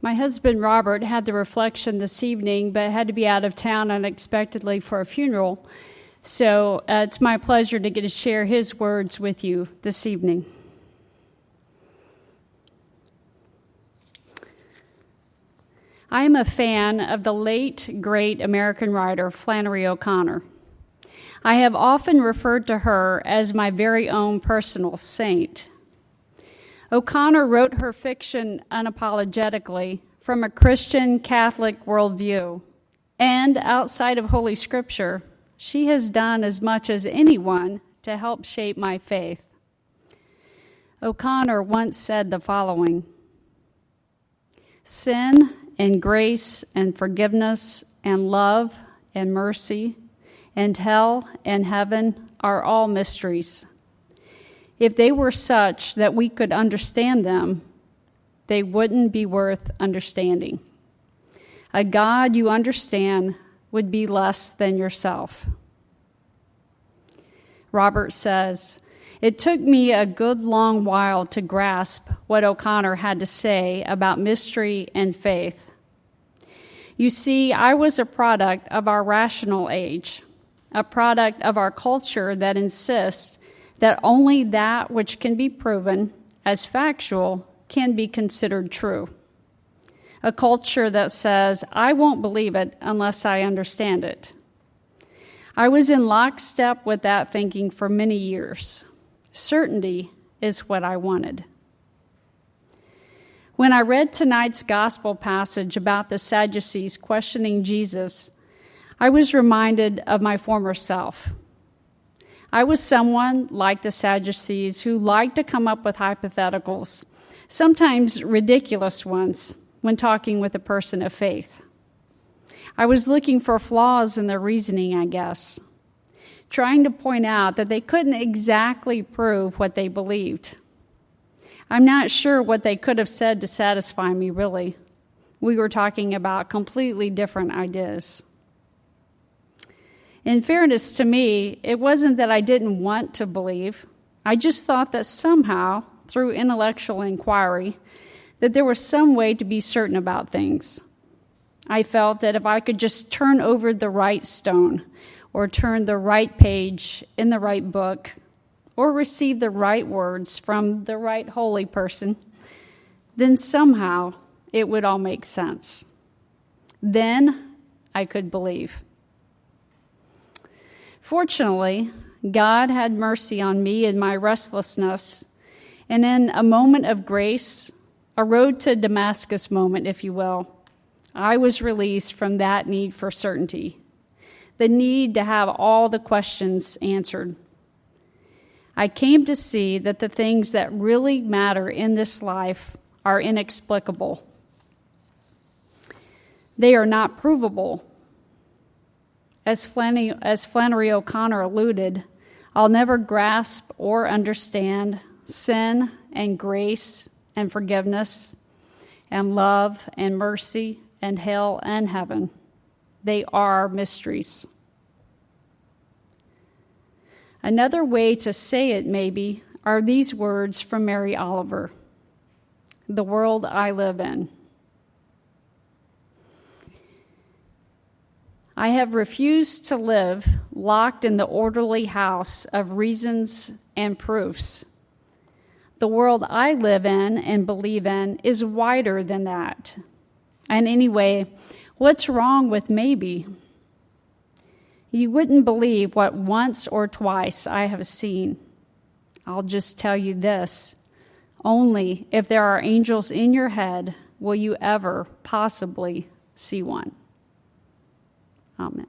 My husband, Robert, had the reflection this evening, but had to be out of town unexpectedly for a funeral. So it's my pleasure to get to share his words with you this evening. I am a fan of the late, great American writer Flannery O'Connor. I have often referred to her as my very own personal saint. O'Connor wrote her fiction unapologetically from a Christian Catholic worldview, and outside of Holy Scripture, she has done as much as anyone to help shape my faith. O'Connor once said the following: "Sin and grace and forgiveness and love and mercy and hell and heaven are all mysteries. If they were such that we could understand them, they wouldn't be worth understanding. A God you understand would be less than yourself." Robert says, "It took me a good long while to grasp what O'Connor had to say about mystery and faith. You see, I was a product of our rational age, a product of our culture that insists that only that which can be proven as factual can be considered true. A culture that says, I won't believe it unless I understand it. I was in lockstep with that thinking for many years. Certainty is what I wanted." When I read tonight's gospel passage about the Sadducees questioning Jesus, I was reminded of my former self. I was someone like the Sadducees who liked to come up with hypotheticals, sometimes ridiculous ones, when talking with a person of faith. I was looking for flaws in their reasoning, I guess, trying to point out that they couldn't exactly prove what they believed. I'm not sure what they could have said to satisfy me, really. We were talking about completely different ideas. In fairness to me, it wasn't that I didn't want to believe. I just thought that somehow, through intellectual inquiry, that there was some way to be certain about things. I felt that if I could just turn over the right stone, or turn the right page in the right book, or receive the right words from the right holy person, then somehow it would all make sense. Then I could believe. Fortunately, God had mercy on me in my restlessness, and in a moment of grace, a road to Damascus moment, if you will, I was released from that need for certainty, the need to have all the questions answered. I came to see that the things that really matter in this life are inexplicable. They are not provable. As Flannery O'Connor alluded, I'll never grasp or understand sin and grace and forgiveness and love and mercy and hell and heaven. They are mysteries. Another way to say it, maybe, are these words from Mary Oliver: "The world I live in. I have refused to live locked in the orderly house of reasons and proofs. The world I live in and believe in is wider than that. And anyway, what's wrong with maybe? You wouldn't believe what once or twice I have seen. I'll just tell you this: only if there are angels in your head will you ever possibly see one." Amen.